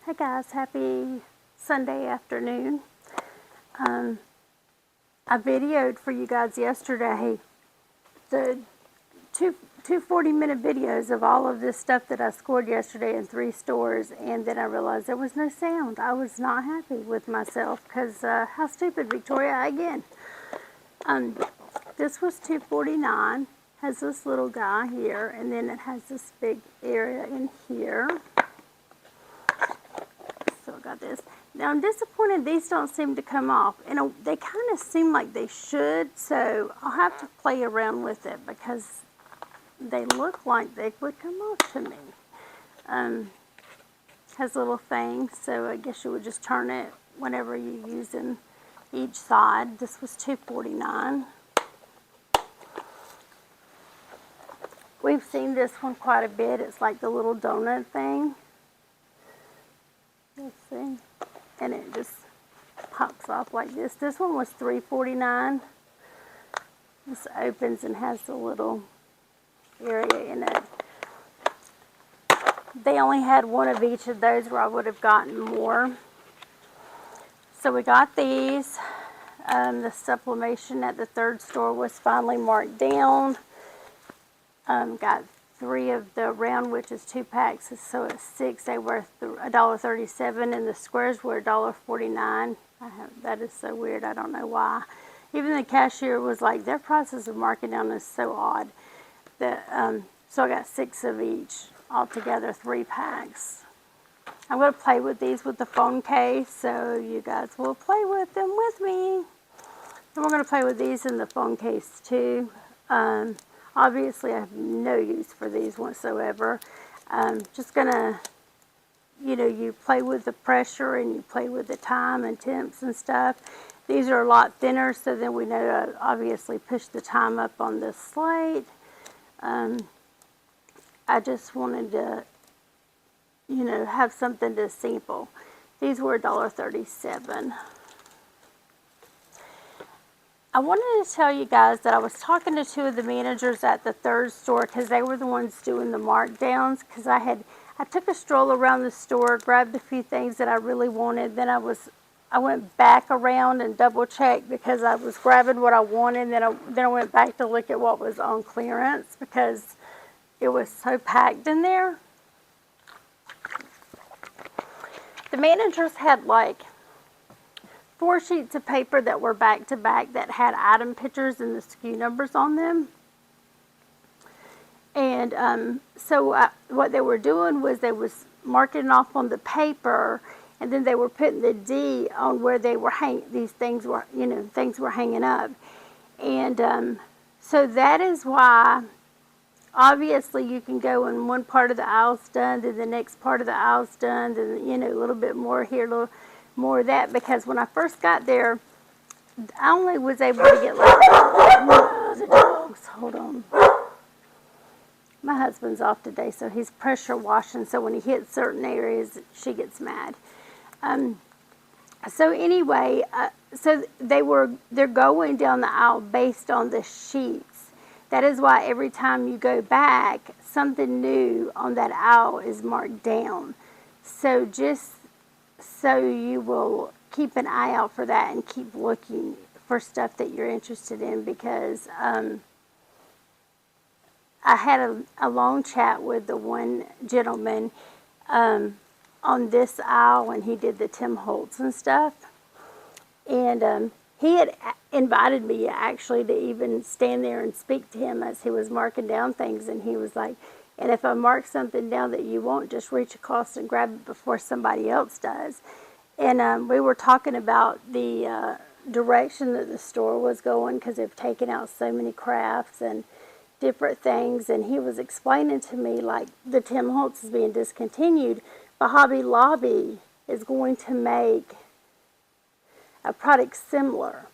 Hey guys, happy Sunday afternoon. Um, I videoed for you guys yesterday the two 40-minute videos of all of this stuff that I scored yesterday in 3 stores, and then I realized there was no sound. I was not happy with myself because how stupid, Victoria, again. Um, this was $2.49. Has this little guy here, and then it has this big area in here. So I got this. Now I'm disappointed these don't seem to come off. And they kind of seem like they should, so I'll have to play around with it because they look like they would come off to me. Has little things, so I guess you would just turn it whenever you're using each side. This was $2.49. We've seen this one quite a bit. It's like the little donut thing. Let's see. And it just pops off like this. This one was $3.49. This opens and has the little area in it. They only had one of each of those where I would have gotten more. So we got these. The sublimation at the third store was finally marked down. Got 3 of the round, which is 2 packs, so it's 6. They were $1.37, and the squares were $1.49. That is so weird. I don't know why. Even the cashier was like, their prices of marking down is so odd. So I got 6 of each, altogether 3 packs. I'm going to play with these with the phone case, so you guys will play with them with me. And we're going to play with these in the phone case too. Obviously, I have no use for these whatsoever. Just going to, you play with the pressure and you play with the time and temps and stuff. These are a lot thinner, so then we know to obviously push the time up on this slate. I just wanted to, have something to sample. These were $1.37. I wanted to tell you guys that I was talking to 2 of the managers at the third store because they were the ones doing the markdowns, because I took a stroll around the store, grabbed a few things that I really wanted, then I went back around and double checked because I was grabbing what I wanted, then I went back to look at what was on clearance because it was so packed in there. The managers had like 4 sheets of paper that were back to back that had item pictures and the SKU numbers on them. And what they were doing was they was marking off on the paper, and then they were putting the D on where they were these things were, things were hanging up. And so that is why, obviously, you can go in one part of the aisle's done, then the next part of the aisle's done, then, a little bit more here, a little more of that, because when I first got there, I only was able to get like the dogs. Hold on. My husband's off today, so he's pressure washing, so when he hits certain areas, she gets mad. So anyway, so they're going down the aisle based on the sheets. That is why every time you go back, something new on that aisle is marked down. So so you will keep an eye out for that and keep looking for stuff that you're interested in, because I had a long chat with the one gentleman on this aisle when he did the Tim Holtz and stuff. And he had invited me actually to even stand there and speak to him as he was marking down things. And he was like, and if I mark something down that you want, just reach across and grab it before somebody else does. And we were talking about the direction that the store was going, because they've taken out so many crafts and different things. And he was explaining to me, like, the Tim Holtz is being discontinued, but Hobby Lobby is going to make a product similar.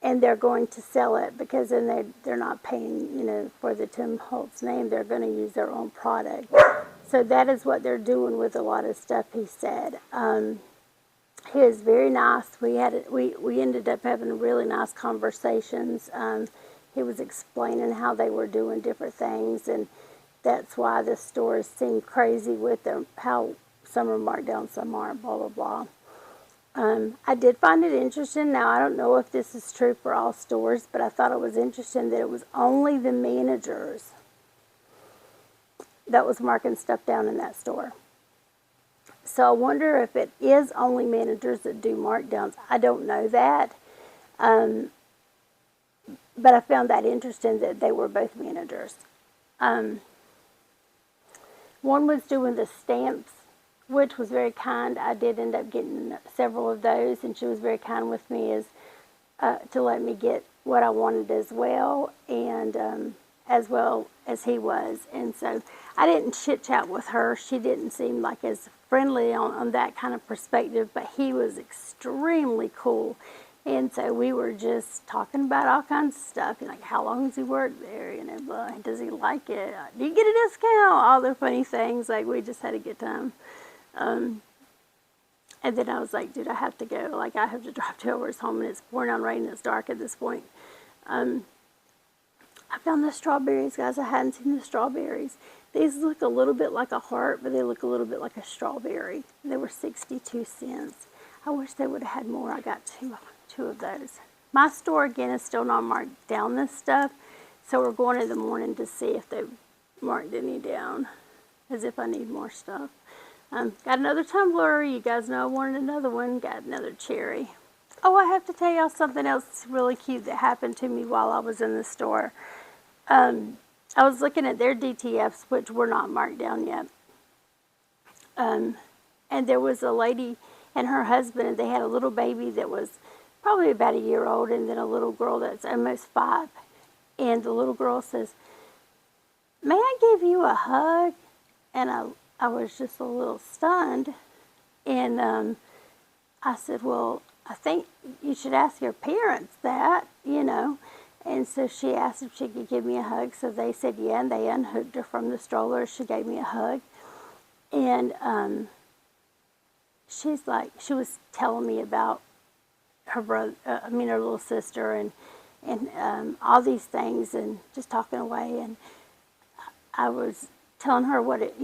And they're going to sell it, because then they're not paying, for the Tim Holtz name. They're going to use their own product. So that is what they're doing with a lot of stuff, he said. He was very nice. We ended up having really nice conversations. He was explaining how they were doing different things, and that's why the stores seemed crazy with how some are marked down, some aren't, blah, blah, blah. I did find it interesting. Now, I don't know if this is true for all stores, but I thought it was interesting that it was only the managers that was marking stuff down in that store. So I wonder if it is only managers that do markdowns. I don't know that. But I found that interesting that they were both managers. One was doing the stamps, which was very kind. I did end up getting several of those, and she was very kind with me as to let me get what I wanted as well, and as well as he was. And so I didn't chit-chat with her. She didn't seem like as friendly on that kind of perspective, but he was extremely cool. And so we were just talking about all kinds of stuff, like how long has he worked there, does he like it, do you get a discount, all the funny things. Like, we just had a good time. And then I was like, dude, I have to go. Like, I have to drive 2 hours home, and it's pouring down rain, and it's dark at this point. I found the strawberries, guys. I hadn't seen the strawberries. These look a little bit like a heart, but they look a little bit like a strawberry. They were 62 cents. I wish they would have had more. I got two of those. My store, again, is still not marked down this stuff, so we're going in the morning to see if they've marked any down, as if I need more stuff. Got another tumbler. You guys know I wanted another one. Got another cherry. Oh, I have to tell y'all something else really cute that happened to me while I was in the store. I was looking at their DTFs, which were not marked down yet. And there was a lady and her husband, and they had a little baby that was probably about a year old, and then a little girl that's almost 5. And the little girl says, "May I give you a hug?" And I was just a little stunned. And I said, "Well, I think you should ask your parents that, And so she asked if she could give me a hug. So they said yeah, and they unhooked her from the stroller. She gave me a hug. And she's like, she was telling me about her brother, her little sister, and all these things, and just talking away. And I was telling her what it,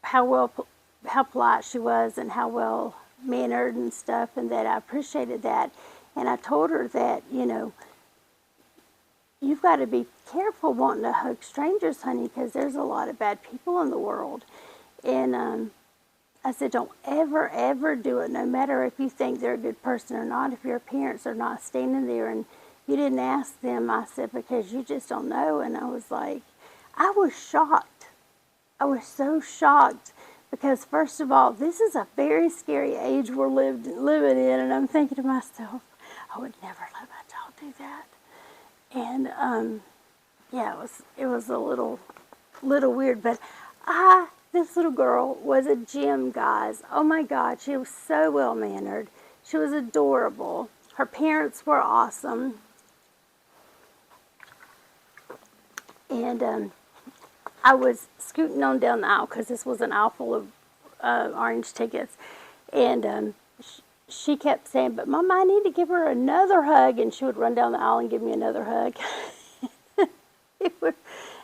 how polite she was, and how well mannered and stuff, and that I appreciated that. And I told her that, you've got to be careful wanting to hug strangers, honey, because there's a lot of bad people in the world. And I said, don't ever, ever do it, no matter if you think they're a good person or not. If your parents are not standing there and you didn't ask them, I said, because you just don't know. And I was like, I was shocked. I was so shocked, because first of all, this is a very scary age we're living in, and I'm thinking to myself, I would never let my child do that. And yeah, it was a little weird, but this little girl was a gem, guys. Oh my God, she was so well mannered. She was adorable. Her parents were awesome. And I was scooting on down the aisle, because this was an aisle full of orange tickets. And she kept saying, "But Mama, I need to give her another hug." And she would run down the aisle and give me another hug. It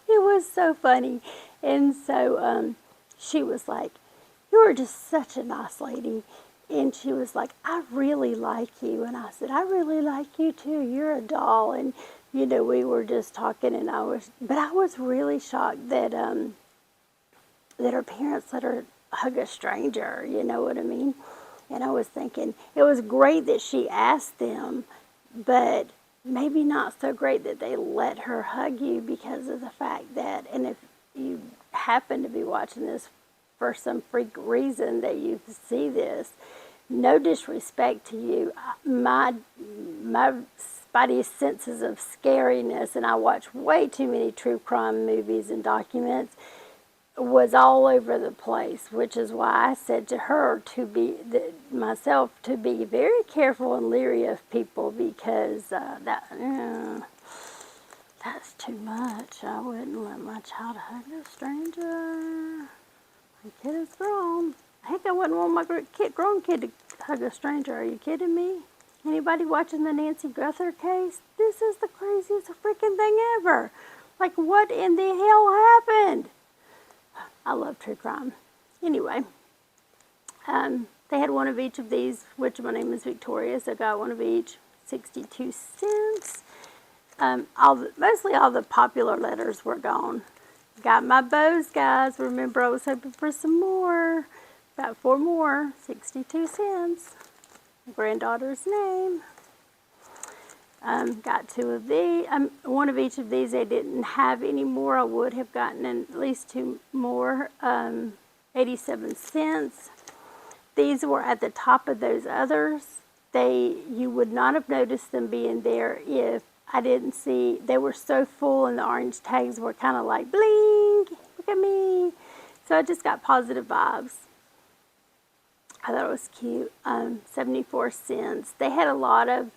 was so funny. And so she was like, "You are just such a nice lady." And she was like, "I really like you." And I said, "I really like you too. You're a doll." And, we were just talking, and I was really shocked that that her parents let her hug a stranger, you know what I mean? And I was thinking, it was great that she asked them, but maybe not so great that they let her hug you, because of the fact that, and if you happen to be watching this for some freak reason that you see this, no disrespect to you, my spidey senses of scariness, and I watch way too many true crime movies and documents, was all over the place, which is why I said to her to be very careful and leery of people, because that's too much. I wouldn't let my child hug a stranger. My kid is grown. Heck, I wouldn't want my grown kid to hug a stranger. Are you kidding me? Anybody watching the Nancy Guthrie case? This is the craziest freaking thing ever. Like, what in the hell happened? I love true crime. Anyway, They had one of each of these, which my name is Victoria, so I got one of each, 62 cents. Mostly all the popular letters were gone. Got my bows, guys. Remember, I was hoping for some more. Got 4 more, 62 cents. My granddaughter's name. Got 2 of these. One of each of these. They didn't have any more. I would have gotten at least 2 more. 87 cents. These were at the top of those others. You would not have noticed them being there if I didn't see. They were so full, and the orange tags were kind of like bling. Look at me. So I just got positive vibes. I thought it was cute. 74 cents. They had a lot of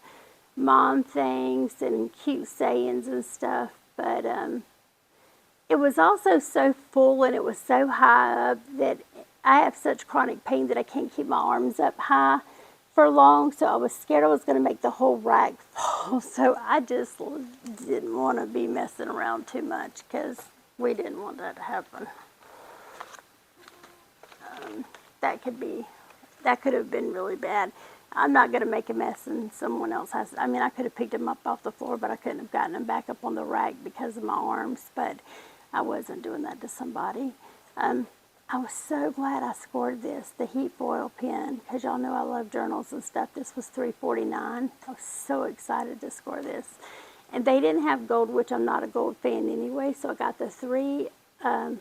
mom things and cute sayings and stuff, but it was also so full and it was so high up that I have such chronic pain that I can't keep my arms up high for long, so I was scared I was going to make the whole rack fall. So I just didn't want to be messing around too much because we didn't want that to happen. That could have been really bad. I'm not going to make a mess and someone else has. I mean, I could have picked them up off the floor, but I couldn't have gotten them back up on the rack because of my arms. But I wasn't doing that to somebody. I was so glad I scored this, the heat foil pen, because y'all know I love journals and stuff. This was $3.49. I was so excited to score this. And they didn't have gold, which I'm not a gold fan anyway, so I got the 3. I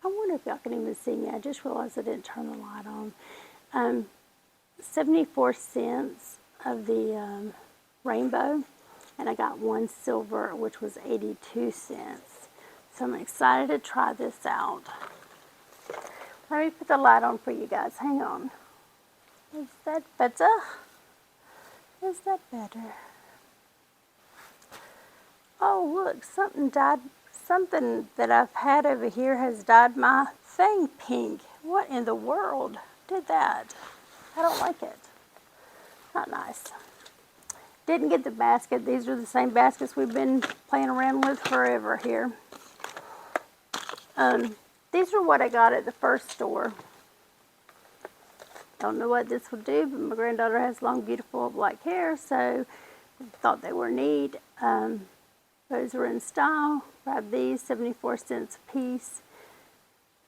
wonder if y'all can even see me. I just realized I didn't turn the light on. 74 cents of the rainbow, and I got 1 silver, which was 82 cents. So I'm excited to try this out. Let me put the light on for you guys. Hang on. Is that better? Is that better? Oh, look, something that I've had over here has dyed my thing pink. What in the world did that? I don't like it. Not nice. Didn't get the basket. These are the same baskets we've been playing around with forever here. These are what I got at the first store. Don't know what this would do, but my granddaughter has long, beautiful black hair, so I thought they were neat. Those were in style. Grabbed these, 74 cents a piece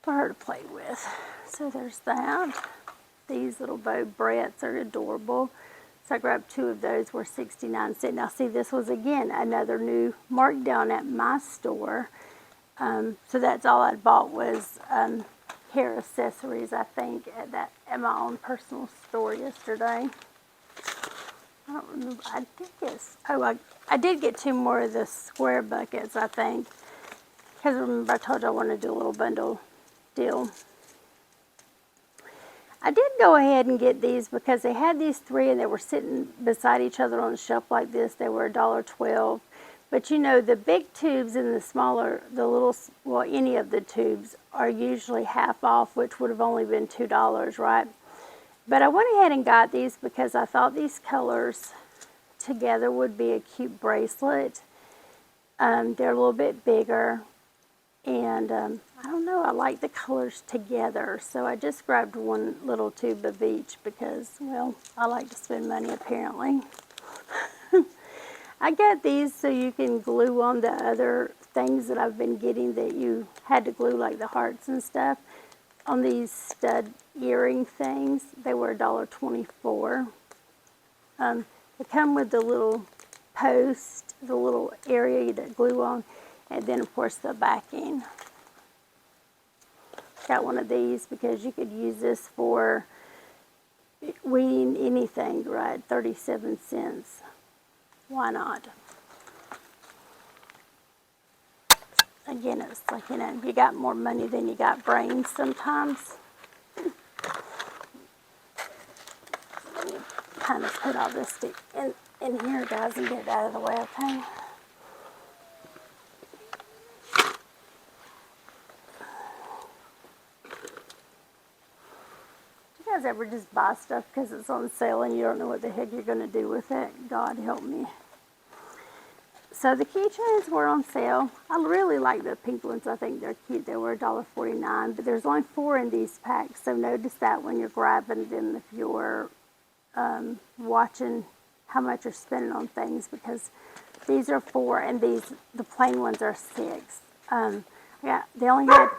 for her to play with. So there's that. These little bow Bretts are adorable. So I grabbed 2 of those, were 69 cents. Now see, this was again another new markdown at my store. So that's all I bought was hair accessories, I think, at my own personal store yesterday. I don't remember. I did get 2 more of the square buckets, I think. Because remember I told you I wanted to do a little bundle deal. I did go ahead and get these because they had these 3 and they were sitting beside each other on a shelf like this. They were $1.12. But you know, the big tubes and the smaller, any of the tubes are usually half off, which would have only been $2, right? But I went ahead and got these because I thought these colors together would be a cute bracelet. They're a little bit bigger. And I don't know, I like the colors together. So I just grabbed 1 little tube of each because, well, I like to spend money apparently. I got these so you can glue on the other things that I've been getting that you had to glue, like the hearts and stuff, on these stud earring things. They were $1.24. They come with the little post, the little area that glue on, and then of course the backing. Got 1 of these because you could use this for weeding anything, right? 37 cents. Why not? Again, it's like, you know, you got more money than you got brains sometimes. Let me kind of put all this in here, guys, and get it out of the way, okay? Do you guys ever just buy stuff because it's on sale and you don't know what the heck you're going to do with it? God help me. So the keychains were on sale. I really like the pink ones. I think they're cute. They were $1.49, but there's only 4 in these packs. So notice that when you're grabbing them, if you're watching how much you're spending on things, because these are 4 and the plain ones are 6. Yeah, they only had,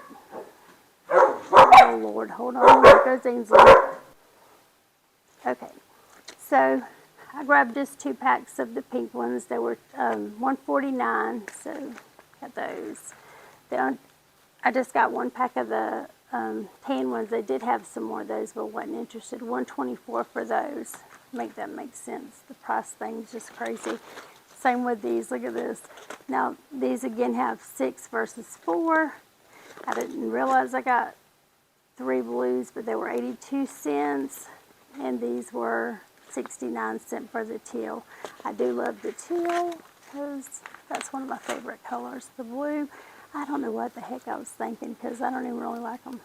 oh Lord, hold on, there goes Ainsley. Okay, so I grabbed just 2 packs of the pink ones. They were $1.49, so got those. I just got 1 pack of the tan ones. They did have some more of those, but wasn't interested. $1.24 for those. Make that make sense. The price thing's just crazy. Same with these. Look at this. Now these again have 6 versus 4. I didn't realize I got 3 blues, but they were 82 cents, and these were 69 cents for the teal. I do love the teal because that's one of my favorite colors. The blue, I don't know what the heck I was thinking because I don't even really like them.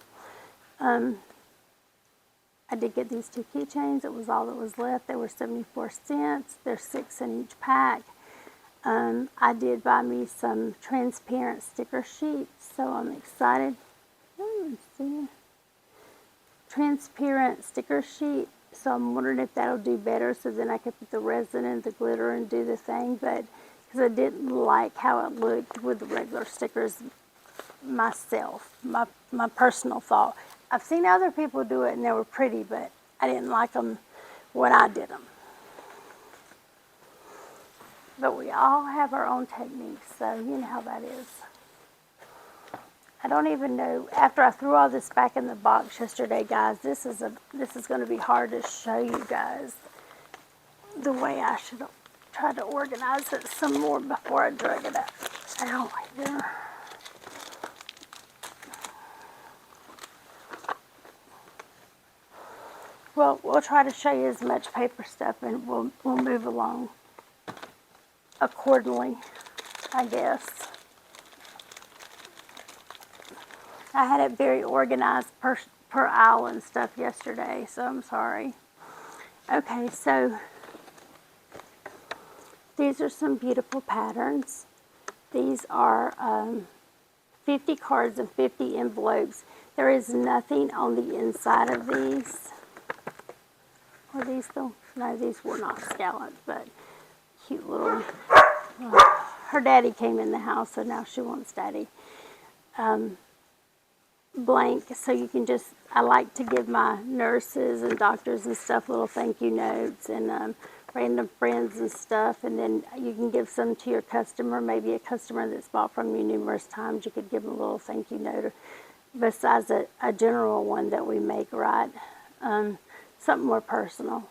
I did get these 2 keychains. It was all that was left. They were 74 cents. There's 6 in each pack. I did buy me some transparent sticker sheets, so I'm excited. Let's see. Transparent sticker sheet, so I'm wondering if that'll do better, so then I could put the resin and the glitter and do the thing, but because I didn't like how it looked with the regular stickers myself, my personal thought. I've seen other people do it and they were pretty, but I didn't like them when I did them. But we all have our own techniques, so you know how that is. I don't even know, after I threw all this back in the box yesterday, guys, this is going to be hard to show you guys the way I should try to organize it some more before I drug it out here. Well, we'll try to show you as much paper stuff, and we'll move along accordingly, I guess. I had it very organized per aisle and stuff yesterday, so I'm sorry. Okay, so these are some beautiful patterns. These are 50 cards and 50 envelopes. There is nothing on the inside of these. Were these still? No, these were not scalloped, but cute little. Her daddy came in the house, so now she wants daddy. Blank, so you can just, I like to give my nurses and doctors and stuff little thank you notes and random friends and stuff, and then you can give some to your customer, maybe a customer that's bought from you numerous times. You could give them a little thank you note besides a general one that we make, right? Something more personal.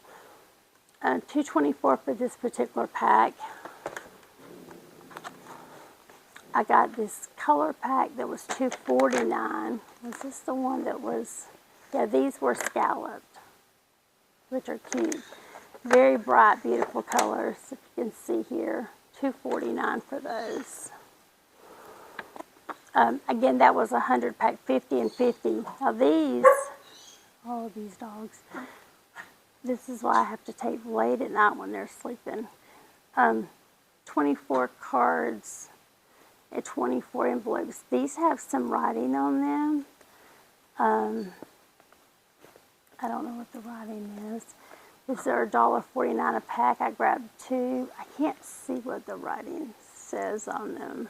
$2.24 for this particular pack. I got this color pack that was $2.49. Was this the one that was? Yeah, these were scalloped, which are cute. Very bright, beautiful colors. If you can see here, $2.49 for those. Again, that was 100 pack, 50 and 50. Now these, oh, these dogs. This is why I have to tape late at night when they're sleeping. 24 cards and 24 envelopes. These have some writing on them. I don't know what the writing is. These are $1.49 a pack. I grabbed 2. I can't see what the writing says on them.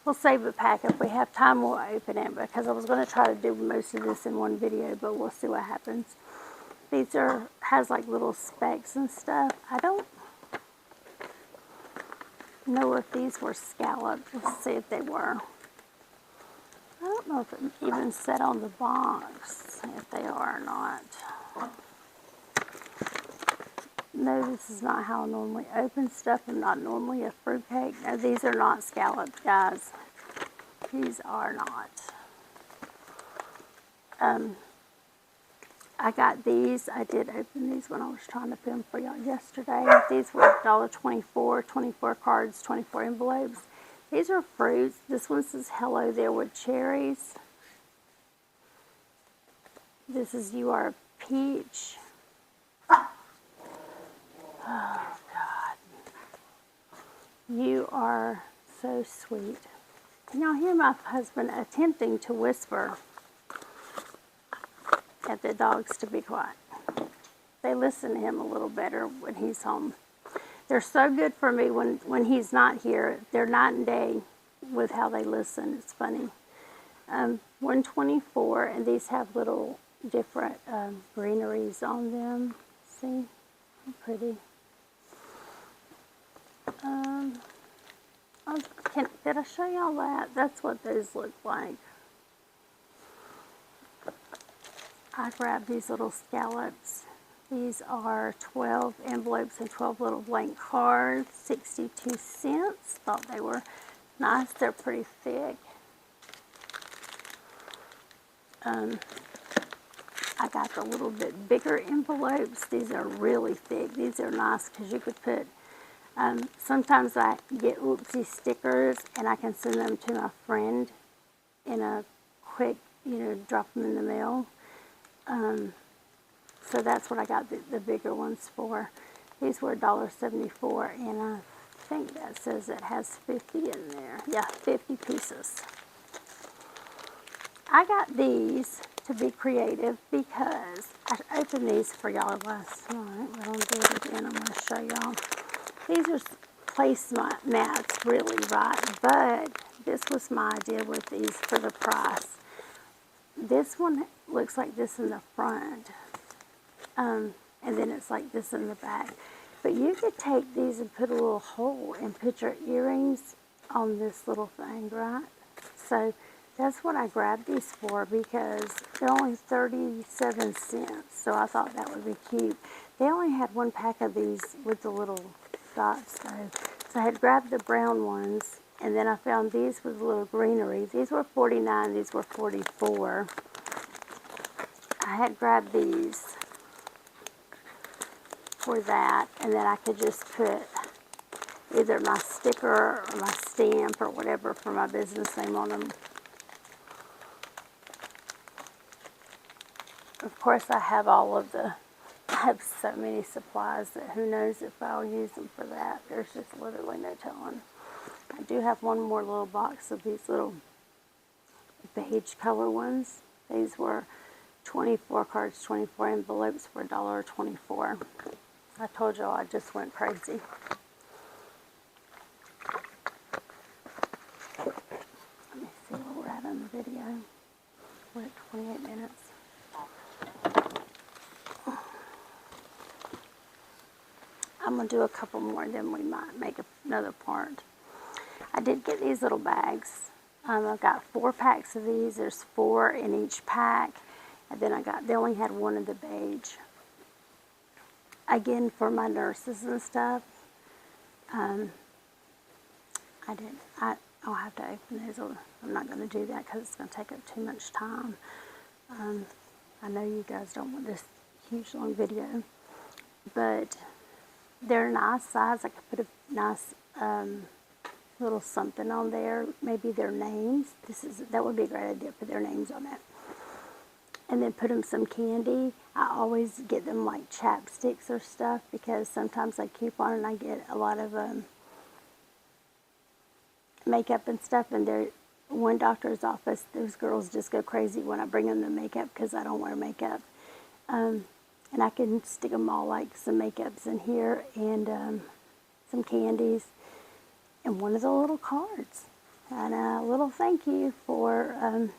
We'll save the pack. If we have time, we'll open it, because I was going to try to do most of this in one video, but we'll see what happens. These has like little specks and stuff. I don't know if these were scalloped. Let's see if they were. I don't know if it even said on the box if they are or not. No, this is not how I normally open stuff. I'm not normally a fruitcake. No, these are not scalloped, guys. These are not. I got these. I did open these when I was trying to film for y'all yesterday. These were $1.24, 24 cards, 24 envelopes. These are fruits. This one says hello there with cherries. This is you are a peach. Oh, God. You are so sweet. Can y'all hear my husband attempting to whisper at the dogs to be quiet? They listen to him a little better when he's home. They're so good for me when he's not here. They're night and day with how they listen. It's funny. 124, and these have little different greeneries on them. See? How pretty. Did I show y'all that? That's what those look like. I grabbed these little scallops. These are 12 envelopes and 12 little blank cards, 62 cents. Thought they were nice. They're pretty thick. I got the little bit bigger envelopes. These are really thick. These are nice because you could put, sometimes I get Oopsie stickers and I can send them to my friend in a quick, drop them in the mail. So that's what I got the bigger ones for. These were $1.74, and I think that says it has 50 in there. Yeah, 50 pieces. I got these to be creative because I opened these for y'all last night, but I'll do it again. I'm going to show y'all. These are placemats, really, right? But this was my idea with these for the price. This one looks like this in the front. And then it's like this in the back. But you could take these and put a little hole and put your earrings on this little thing, right? So that's what I grabbed these for because they're only 37 cents. So I thought that would be cute. They only had one pack of these with the little dots though. So I had grabbed the brown ones, and then I found these with a little greenery. These were 49, these were 44. I had grabbed these for that, and then I could just put either my sticker or my stamp or whatever for my business name on them. Of course, I have so many supplies that who knows if I'll use them for that. There's just literally no telling. I do have one more little box of these little beige color ones. These were 24 cards, 24 envelopes for $1.24. I told y'all I just went crazy. Let me see where we're at on the video. We're at 28 minutes. I'm going to do a couple more, and then we might make another part. I did get these little bags. I've got 4 packs of these. There's 4 in each pack. And then they only had one of the beige. Again, for my nurses and stuff, I'll have to open those. I'm not going to do that because it's going to take up too much time. I know you guys don't want this huge long video, but they're a nice size. I could put a nice little something on there, maybe their names. That would be a great idea, put their names on it. And then put them some candy. I always get them like chapsticks or stuff because sometimes I coupon and I get a lot of makeup and stuff. And one doctor's office, those girls just go crazy when I bring them the makeup because I don't wear makeup. And I can stick them all like some makeups in here and some candies and one of the little cards. And a little thank you for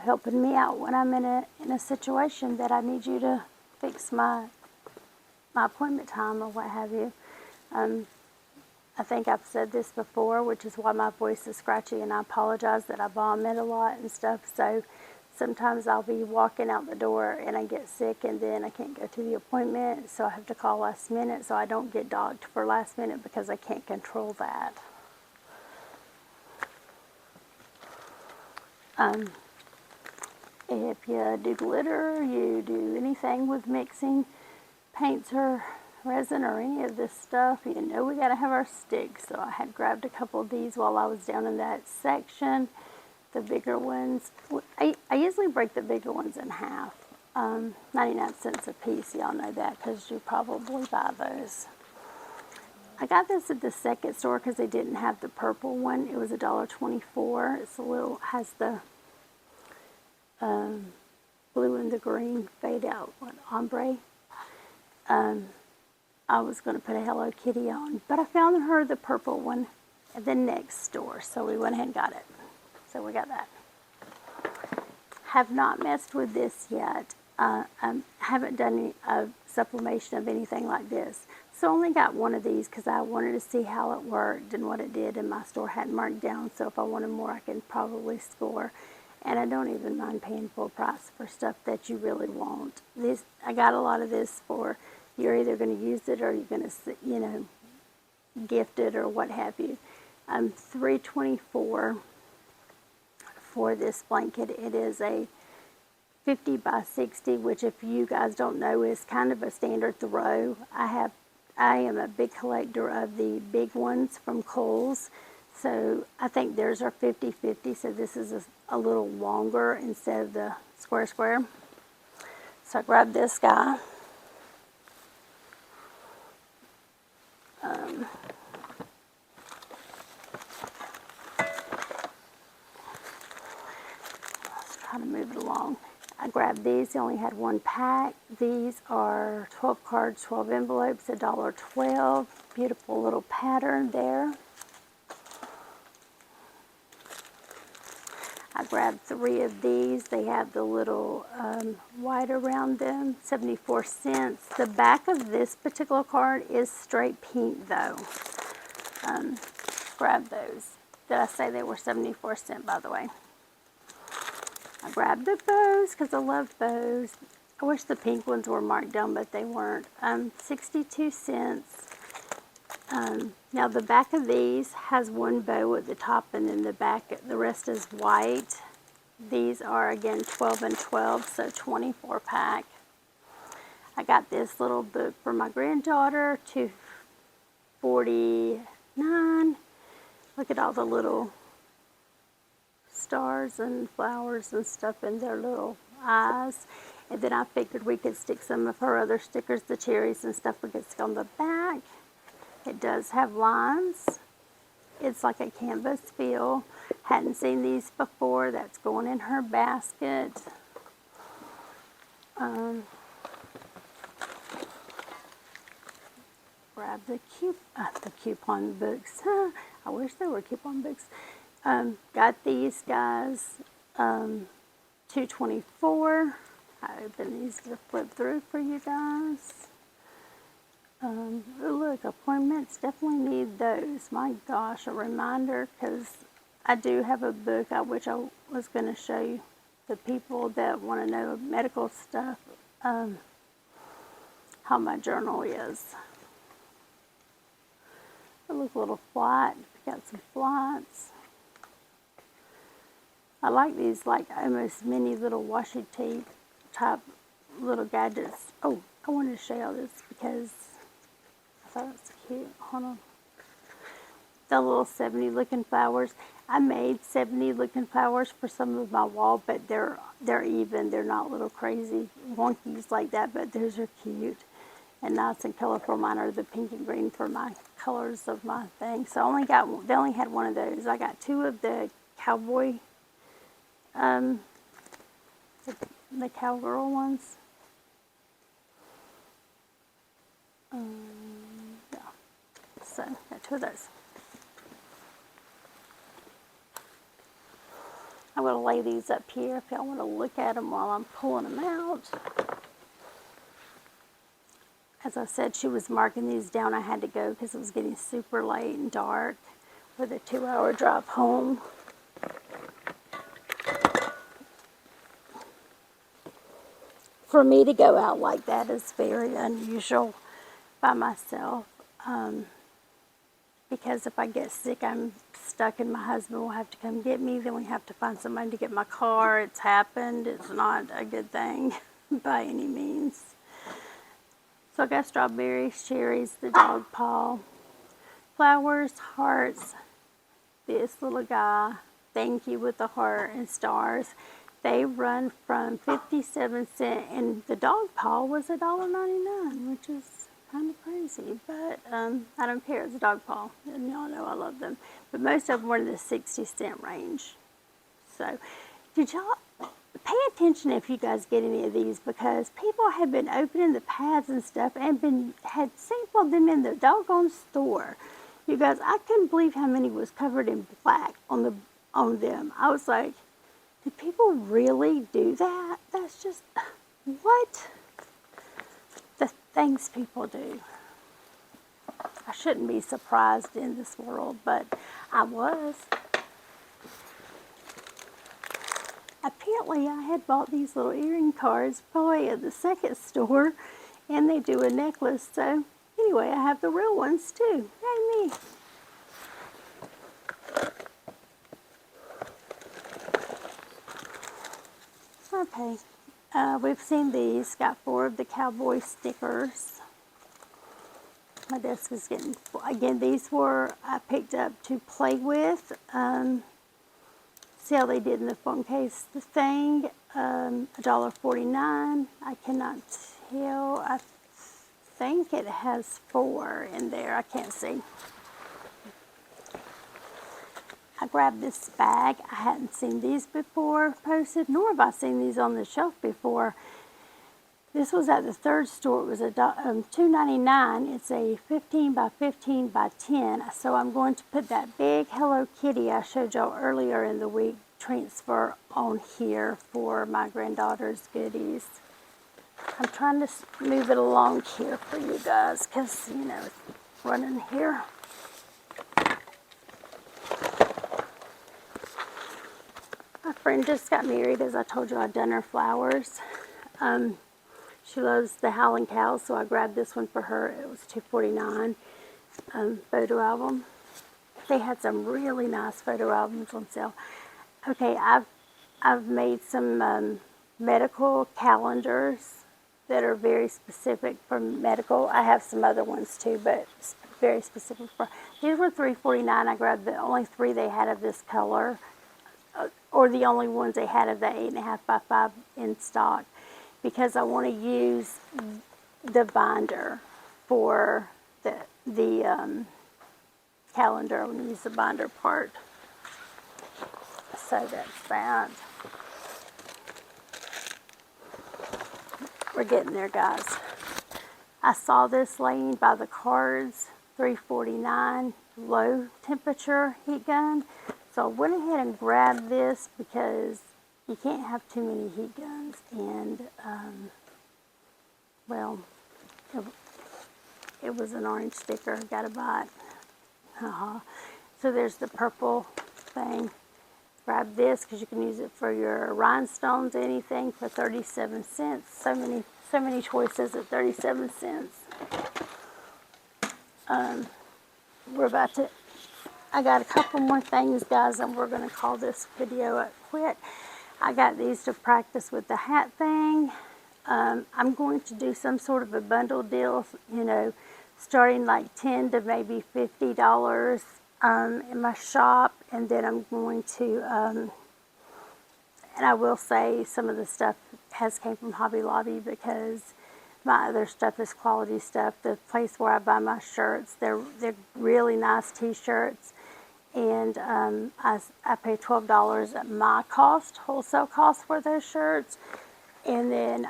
helping me out when I'm in a situation that I need you to fix my appointment time or what have you. I think I've said this before, which is why my voice is scratchy, and I apologize that I vomit a lot and stuff. So sometimes I'll be walking out the door and I get sick and then I can't go to the appointment, so I have to call last minute, so I don't get docked for last minute because I can't control that. If you do glitter, you do anything with mixing paints or resin or any of this stuff, we got to have our sticks. So I had grabbed a couple of these while I was down in that section. The bigger ones, I usually break the bigger ones in half. 99 cents a piece, y'all know that because you probably buy those. I got this at the second store because they didn't have the purple one. It was $1.24. It's a little, has the blue and the green fade out, ombre. I was going to put a Hello Kitty on, but I found her the purple one at the next store, so we went ahead and got it. So we got that. Have not messed with this yet. I haven't done a sublimation of anything like this. So I only got one of these because I wanted to see how it worked and what it did, and my store hadn't marked down, so if I wanted more I can probably score. And I don't even mind paying full price for stuff that you really want. I got a lot of this for, you're either going to use it or you're going to, gift it or what have you. $3.24 for this blanket. It is a 50 by 60, which if you guys don't know is kind of a standard throw. I am a big collector of the big ones from Kohl's. So I think theirs are 50-50, so this is a little longer instead of the square. So I grabbed this guy. Let's try to move it along. I grabbed these. They only had one pack. These are 12 cards, 12 envelopes, $1.12. Beautiful little pattern there. I grabbed 3 of these. They have the little white around them, 74 cents. The back of this particular card is straight pink though. Grab those. Did I say they were 74 cents, by the way? I grabbed the bows because I love bows. I wish the pink ones were marked down, but they weren't. 62 cents. Now the back of these has one bow at the top, and then the rest is white. These are again 12 and 12, so 24 pack. I got this little book for my granddaughter, $2.49. Look at all the little stars and flowers and stuff in their little eyes. And then I figured we could stick some of her other stickers, the cherries and stuff, we could stick on the back. It does have lines. It's like a canvas feel. Hadn't seen these before. That's going in her basket. Grab the coupon books. I wish there were coupon books. Got these guys. $2.24. I open these to flip through for you guys. Look, appointments, definitely need those. My gosh, a reminder, because I do have a book which I was going to show you the people that want to know medical stuff, how my journal is. Look, a little flight. Got some flights. I like these, like almost mini little washi tape type little gadgets. Oh, I wanted to show y'all this because I thought it was cute. Hold on. The little 70 looking flowers. I made 70 looking flowers for some of my wall, but they're even. They're not little crazy wonkies like that, but those are cute and nice and colorful. Mine are the pink and green for my colors of my thing. So they only had one of those. I got 2 of the cowboy, the cowgirl ones. Yeah. So got 2 of those. I'm going to lay these up here if y'all want to look at them while I'm pulling them out. As I said, she was marking these down. I had to go because it was getting super late and dark with a 2-hour drive home. For me to go out like that is very unusual by myself. Because if I get sick, I'm stuck and my husband will have to come get me. Then we have to find somebody to get my car. It's happened. It's not a good thing by any means. So I got strawberries, cherries, the dog paw, flowers, hearts, this little guy, thank you with the heart and stars. They run from 57 cents, and the dog paw was $1.99, which is kind of crazy, but I don't care. It's a dog paw, and y'all know I love them. But most of them were in the 60-cent range. So, did y'all pay attention if you guys get any of these, because people have been opening the pads and stuff and had sampled them in the doggone store. You guys, I couldn't believe how many was covered in black on them. I was like, do people really do that? That's just, what? The things people do. I shouldn't be surprised in this world, but I was. Apparently, I had bought these little earring cards probably at the second store, and they do a necklace. So, anyway, I have the real ones too. Yay me! Okay, we've seen these. Got 4 of the cowboy stickers. My desk is getting full. Again, these were I picked up to play with. See how they did in the phone case. The thing, $1.49. I cannot tell. I think it has 4 in there. I can't see. I grabbed this bag. I hadn't seen these before posted, nor have I seen these on the shelf before. This was at the third store. It was $2.99. It's a 15 by 15 by 10. So I'm going to put that big Hello Kitty I showed y'all earlier in the week transfer on here for my granddaughter's goodies. I'm trying to move it along here for you guys because, you know, it's running here. My friend just got married, as I told you. I'd done her flowers. She loves the Howling Cows, so I grabbed this one for her. It was $2.49. Photo album. They had some really nice photo albums on sale. Okay, I've made some medical calendars that are very specific for medical. I have some other ones too, but very specific for. These were $3.49. I grabbed the only 3 they had of this color, or the only ones they had of the 8.5 by 5 in stock, because I want to use the binder for the calendar. I want to use the binder part. So that's that. We're getting there, guys. I saw this laying by the cards, $3.49, low temperature heat gun. So I went ahead and grabbed this because you can't have too many heat guns. And, well, it was an orange sticker. Got to buy it. So there's the purple thing. Grab this because you can use it for your rhinestones, anything, for 37 cents. So many choices at 37 cents. We're about to, I got a couple more things, guys, and we're going to call this video a quit. I got these to practice with the hat thing. I'm going to do some sort of a bundle deal, you know, starting like $10 to maybe $50 in my shop, and then I'm going to, and I will say some of the stuff has came from Hobby Lobby because my other stuff is quality stuff. The place where I buy my shirts, they're really nice t-shirts, and I pay $12 at my cost, wholesale cost for those shirts, and then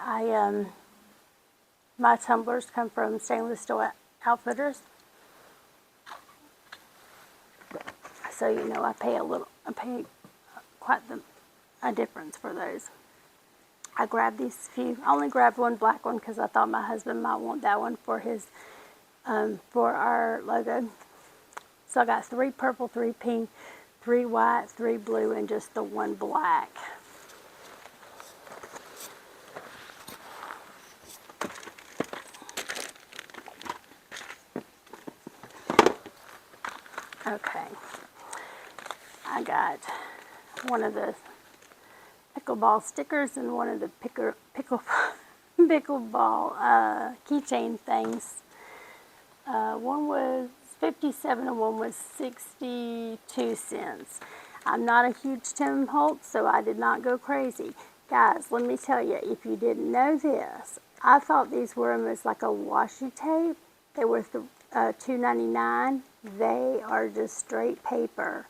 my tumblers come from Stainless Steel Outfitters. So, you know, I pay quite a difference for those. I grabbed these few. I only grabbed one black one because I thought my husband might want that one for his, for our logo. So I got 3 purple, 3 pink, 3 white, 3 blue, and just the 1 black. Okay. I got one of the pickleball stickers and one of the pickleball keychain things. One was 57 and one was 62 cents. I'm not a huge Tim Holtz, so I did not go crazy. Guys, let me tell you, if you didn't know this, I thought these were almost like a washi tape, They were $2.99. They are just straight paper.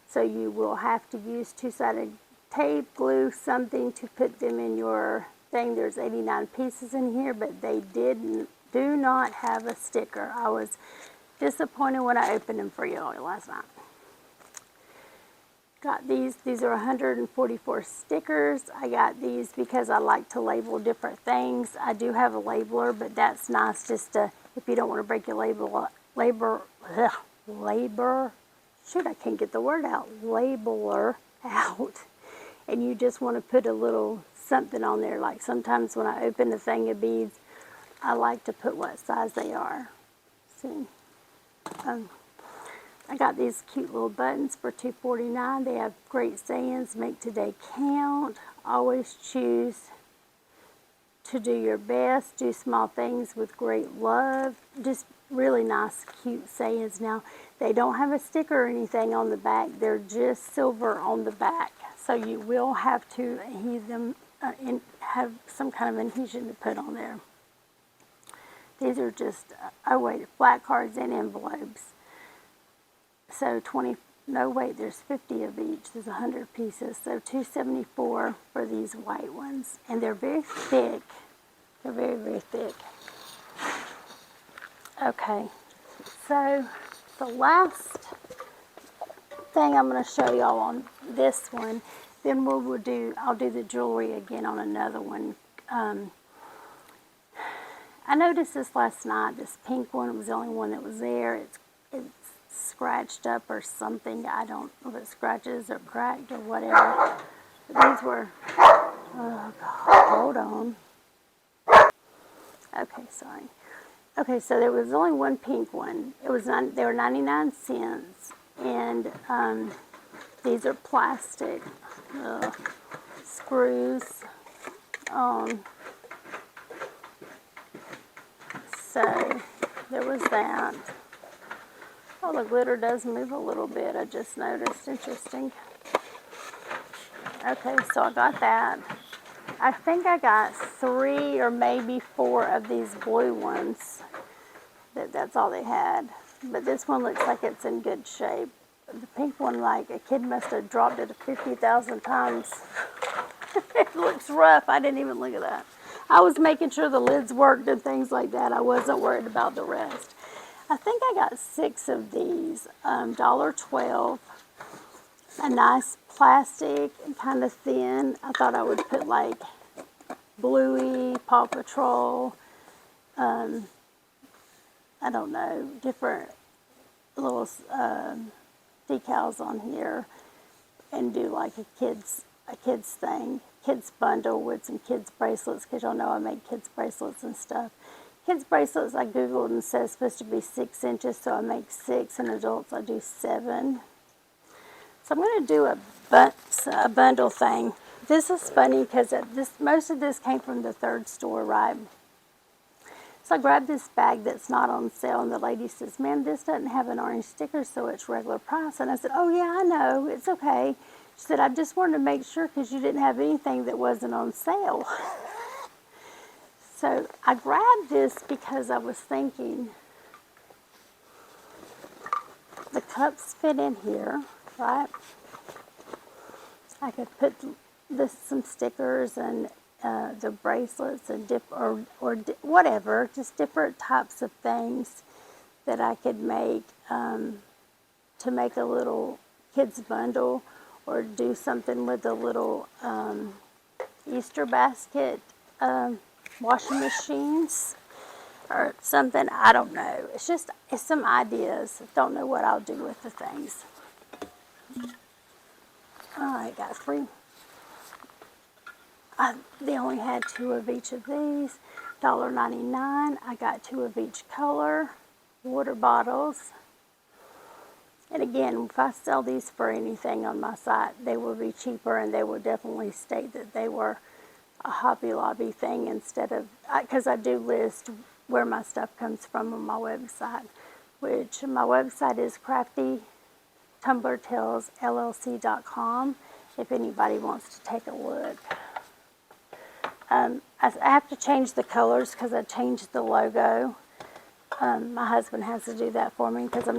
So you will have to use two-sided tape, glue, something to put them in your thing. There's 89 pieces in here, but they do not have a sticker. I was disappointed when I opened them for y'all last night. Got these. These are 144 stickers. I got these because I like to label different things. I do have a labeler, but that's nice just to, if you don't want to break your shoot, I can't get the word out, labeler out, and you just want to put a little something on there. Like sometimes when I open a thing of beads, I like to put what size they are. See, I got these cute little buttons for $2.49. They have great sayings: make today count, always choose to do your best, do small things with great love. Just really nice, cute sayings. Now, they don't have a sticker or anything on the back. They're just silver on the back. So you will have to adhese them, have some kind of adhesion to put on there. These are just, flat cards and envelopes. So there's 50 of each. There's 100 pieces. So $2.74 for these white ones. And they're very thick. They're very, very thick. Okay. So the last thing I'm going to show y'all on this one, then I'll do the jewelry again on another one. I noticed this last night. This pink one was the only one that was there. It's scratched up or something. I don't know if it scratches or cracked or whatever. But these were, oh God, hold on. Okay, sorry. Okay, so there was only one pink one. They were 99 cents, and these are plastic screws. So there was that. Oh, the glitter does move a little bit. I just noticed. Interesting. Okay, so I got that. I think I got 3 or maybe 4 of these blue ones. That's all they had. But this one looks like it's in good shape. The pink one, like a kid must have dropped it 50,000 times. It looks rough. I didn't even look at that. I was making sure the lids worked and things like that. I wasn't worried about the rest. I think I got 6 of these. $1.12. A nice plastic and kind of thin. I thought I would put like Bluey, Paw Patrol, I don't know, different little decals on here, and do like a kids thing, kids bundle with some kids bracelets, because y'all know I make kids bracelets and stuff. Kids bracelets I googled and said it's supposed to be 6 inches, so I make 6, and adults I do 7. So I'm going to do a bundle thing. This is funny because most of this came from the third store, right? So I grabbed this bag that's not on sale, and the lady says, "Ma'am, this doesn't have an orange sticker, so it's regular price." And I said, "Oh, yeah, I know. It's okay." She said, "I just wanted to make sure because you didn't have anything that wasn't on sale." So I grabbed this because I was thinking the cups fit in here, right? I could put some stickers and the bracelets and whatever, just different types of things that I could make to make a little kids bundle, or do something with a little Easter basket washing machines or something. I don't know. It's some ideas. Don't know what I'll do with the things. I got 3. They only had 2 of each of these. $1.99. I got 2 of each color. Water bottles. And again, if I sell these for anything on my site, they will be cheaper, and they will definitely state that they were a Hobby Lobby thing instead of, because I do list where my stuff comes from on my website, which my website is craftytumblertalesllc.com if anybody wants to take a look. I have to change the colors because I changed the logo. My husband has to do that for me because I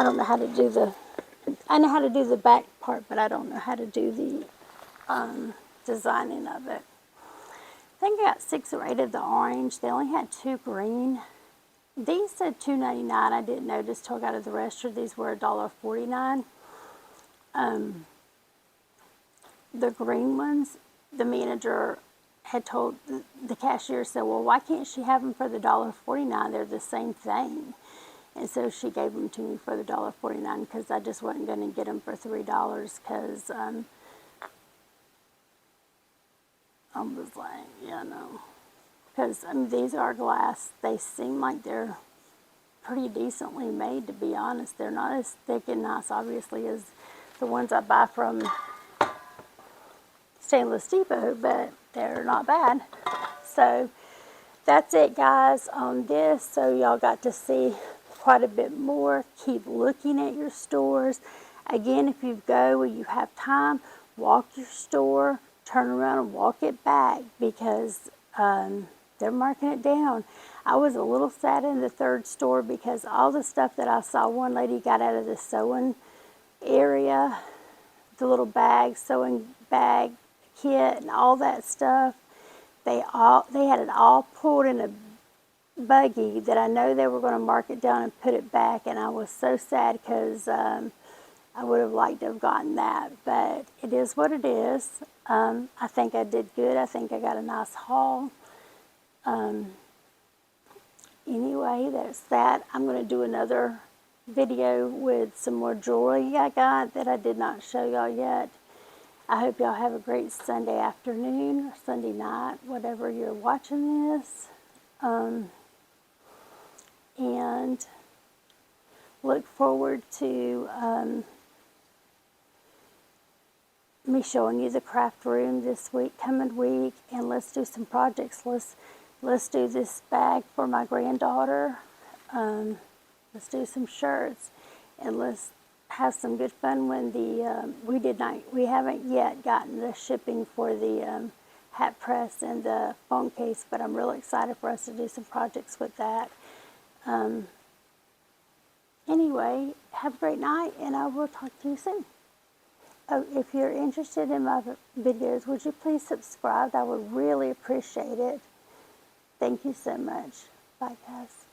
don't know how to do I know how to do the back part, but I don't know how to do the designing of it. I think I got 6 or 8 of the orange. They only had 2 green. These said $2.99. I didn't notice till I got to the register. These were $1.49. The green ones, the manager had told the cashier, said, well, why can't she have them for the $1.49? They're the same thing. And so she gave them to me for the $1.49 because I just wasn't going to get them for $3 because I was like, yeah, no. Because, I mean, these are glass. They seem like they're pretty decently made, to be honest. They're not as thick and nice, obviously, as the ones I buy from Stainless Depot, but they're not bad. So that's it, guys, on this. So y'all got to see quite a bit more. Keep looking at your stores. Again, if you go and you have time, walk your store, turn around and walk it back because they're marking it down. I was a little sad in the third store because all the stuff that I saw one lady got out of the sewing area, the little bag, sewing bag kit and all that stuff, they had it all pulled in a buggy that I know they were going to mark it down and put it back, and I was so sad because I would have liked to have gotten that, but it is what it is. I think I did good. I think I got a nice haul. Anyway, that's that. I'm going to do another video with some more jewelry I got that I did not show y'all yet. I hope y'all have a great Sunday afternoon or Sunday night, whatever you're watching this. And look forward to me showing you the craft room this coming week, and let's do some projects. Let's do this bag for my granddaughter. Let's do some shirts, and let's have some good fun when we haven't yet gotten the shipping for the hat press and the phone case, but I'm really excited for us to do some projects with that. Anyway, have a great night, and I will talk to you soon. Oh, if you're interested in my videos, would you please subscribe? I would really appreciate it. Thank you so much. Bye, guys.